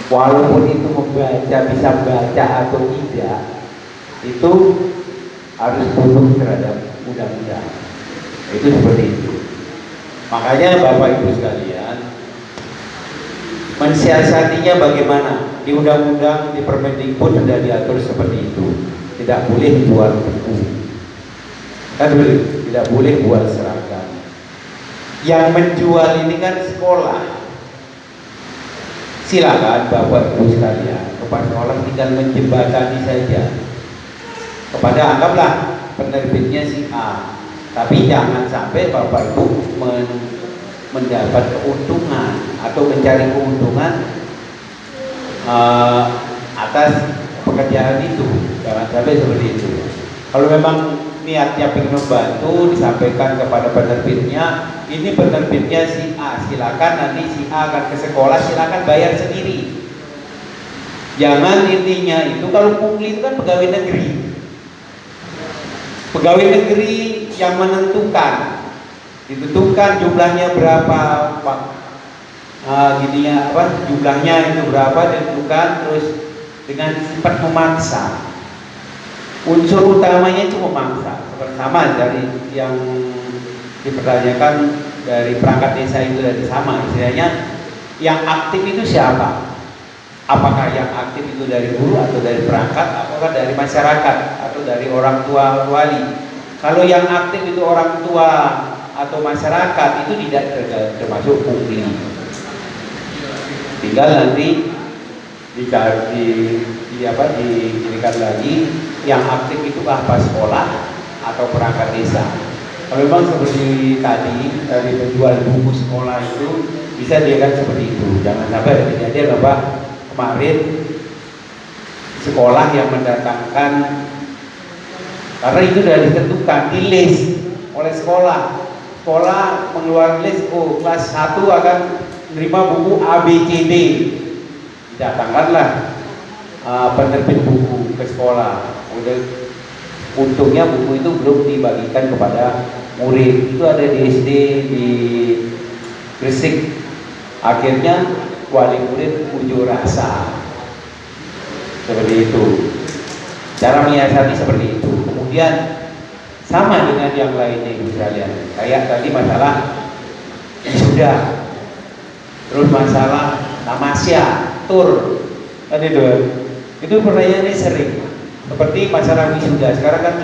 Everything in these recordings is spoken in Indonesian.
walaupun itu membaca, bisa baca atau tidak, itu harus tunduk terhadap undang-undang. Itu seperti itu. Makanya Bapak Ibu sekalian, mensiasatinya bagaimana? Di undang-undang, di Permendikbud sudah diatur seperti itu. Tidak boleh jual buku, kan boleh, tidak boleh buat seragam. Yang menjual ini kan sekolah. Silakan Bapak Ibu sekalian, kepala sekolah tinggal menjembatani saja kepada, anggaplah penerbitnya si A, tapi jangan sampai Bapak Ibu mendapat keuntungan atau mencari keuntungan atas pekerjaan itu. Jangan sampai seperti itu. Kalau memang niatnya ingin membantu, disampaikan kepada penerbitnya, ini penerbitnya si A, silakan nanti si A akan ke sekolah, silakan bayar sendiri. Jangan intinya itu, kalau pungli itu kan pegawai negeri. Pegawai negeri yang menentukan, ditentukan jumlahnya berapa, jumlahnya itu berapa, ditentukan, terus dengan sifat memaksa. Unsur utamanya itu memaksa. Sama dari yang dipertanyakan dari perangkat desa itu dari sama, istilahnya yang aktif itu siapa? Apakah yang aktif itu dari guru atau dari perangkat, apakah dari masyarakat atau dari orang tua wali? Kalau yang aktif itu orang tua atau masyarakat, itu tidak termasuk pungli. Tinggal nanti diberikan lagi yang aktif itu apa, sekolah atau perangkat desa. Kalau memang seperti tadi dari penjual buku sekolah itu bisa dia kan seperti itu. Jangan sampai ada kejadian Bapak kemarin sekolah yang mendatangkan, karena itu sudah ditentukan di list oleh sekolah. Sekolah mengeluarkan list, kelas 1 akan menerima buku A, B, C, D. Datangkanlah penerbit buku ke sekolah. Untungnya buku itu belum dibagikan kepada murid. Itu ada di SD di Gresik. Akhirnya wali murid unjuk rasa. Seperti itu. Cara menyiasati seperti itu. Kemudian sama dengan yang lainnya Ibu sekalian. Kayak tadi masalah wisuda, terus masalah tamasya, tur, kan itu pertanyaannya sering. Seperti masalah wisuda sekarang kan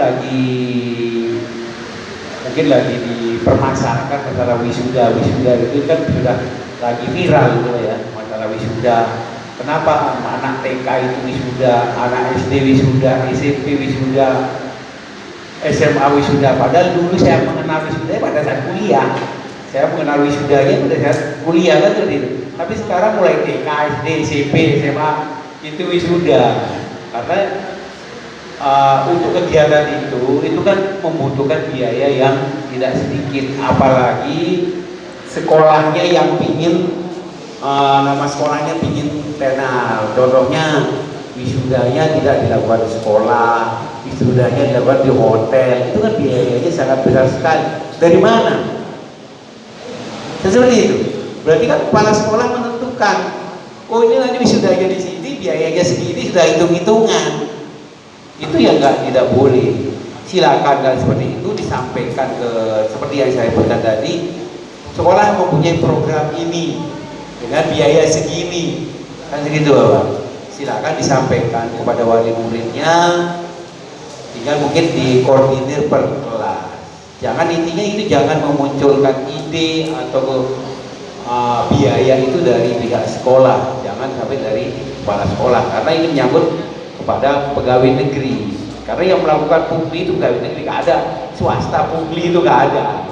mungkin lagi dipermasalahkan masalah wisuda itu kan sudah lagi viral gitu ya, masalah wisuda. Kenapa anak TK itu wisuda, anak SD wisuda, SMP wisuda, SMA wisuda? Padahal dulu saya mengenal wisuda pada saat kuliah. Saya mengenal wisudanya pada saat kuliah kan gitu. Tapi sekarang mulai TK, SD, SMP, SMA itu wisuda. Karena untuk kegiatan itu kan membutuhkan biaya yang tidak sedikit, apalagi sekolahnya yang pingin nama sekolahnya pingin tenar. Contohnya wisudanya tidak dilakukan di sekolah, wisudanya dilakukan di hotel, itu kan biayanya sangat besar sekali. Dari mana? Seperti itu. Berarti kan kepala sekolah menentukan, oh ini nanti wisudanya di sini, biayanya segini, sudah hitung-hitungan. Itu yang tidak boleh. Silakan kan seperti itu disampaikan ke, seperti yang saya sebutkan tadi, sekolah mempunyai program ini dengan biaya segini, kan segitu Bapak. Silakan disampaikan kepada wali muridnya, tinggal mungkin dikoordinir per kelas. Jangan intinya itu jangan memunculkan ide atau biaya itu dari pihak sekolah, jangan sampai dari kepala sekolah, karena ini menyangkut kepada pegawai negeri. Karena yang melakukan pungli itu pegawai negeri, nggak ada swasta pungli itu nggak ada.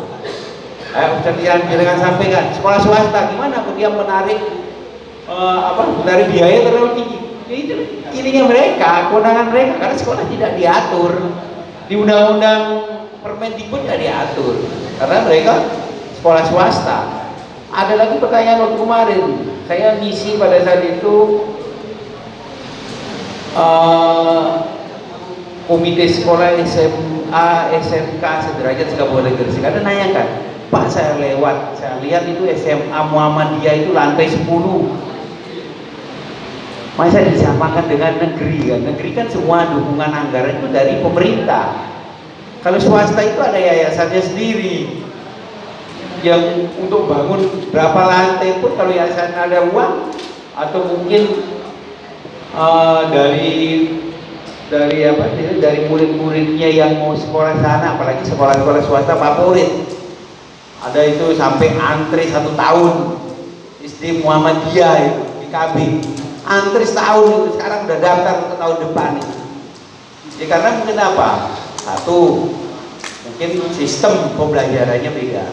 Jangan sampaikan sekolah swasta gimana dia menarik menarik biaya terlalu tinggi. Ya itu ininya mereka, kewenangan mereka, karena sekolah tidak diatur di undang-undang Permendikbud, tidak diatur karena mereka sekolah swasta. Ada lagi pertanyaan waktu kemarin saya ngisi pada saat itu komite sekolah SMA SMK sederajat Kabupaten Gresik. Ada nanyakan, Pak, saya lewat, saya lihat itu SMA Muhammadiyah itu lantai 10. Masa disamakan dengan negeri kan? Negeri kan semua dukungan anggaran itu dari pemerintah. Kalau swasta itu ada yayasannya sendiri. Yang untuk bangun berapa lantai pun kalau yayasan ada uang, atau mungkin dari apa? Dari murid-muridnya yang mau sekolah sana, apalagi sekolah-sekolah swasta favorit. Ada itu sampai antri 1 tahun. SD Muhammadiyah itu di KB. Antri setahun itu, sekarang udah daftar untuk tahun depan itu. Ya karena mungkin apa? Satu, mungkin sistem pembelajarannya beda,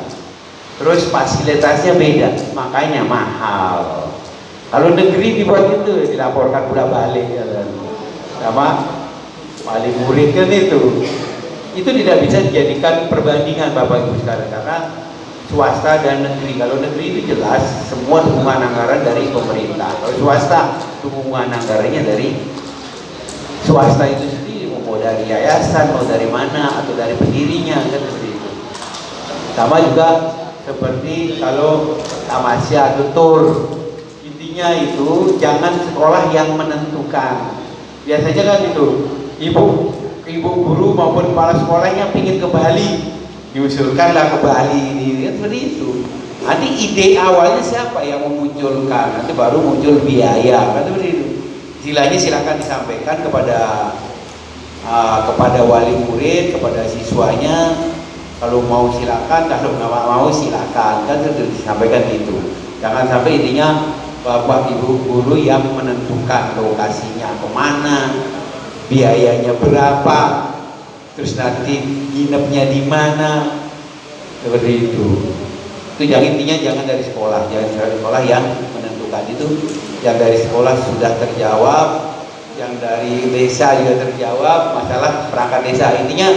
terus fasilitasnya beda, makanya mahal. Kalau negeri dibuat itu dilaporkan bolak-balik ya kan, sama wali murid kan itu tidak bisa dijadikan perbandingan Bapak Ibu sekalian, karena swasta dan negeri. Kalau negeri itu jelas semua dukungan anggaran dari pemerintah. Kalau swasta dukungan anggarannya dari swasta itu sendiri, mau dari yayasan, mau dari mana, atau dari pendirinya kan seperti itu. Sama juga seperti kalau tamasya tutur, intinya itu jangan sekolah yang menentukan. Biasanya kan itu ibu guru maupun kepala sekolahnya pingin ke Bali, diusulkanlah ke Bali ini kan seperti itu. Nanti ide awalnya siapa yang memunculkan, nanti baru muncul biaya kan seperti itu. Istilahnya silakan disampaikan kepada wali murid, kepada siswanya, kalau mau silakan, kalau nggak mau silakan, kan sudah disampaikan gitu. Jangan sampai intinya bapak ibu guru yang menentukan lokasinya kemana, biayanya berapa, terus nanti nginepnya di mana, seperti itu. Itu yang intinya jangan dari sekolah yang menentukan itu, yang dari sekolah sudah terjawab, yang dari desa juga terjawab, masalah perangkat desa. Intinya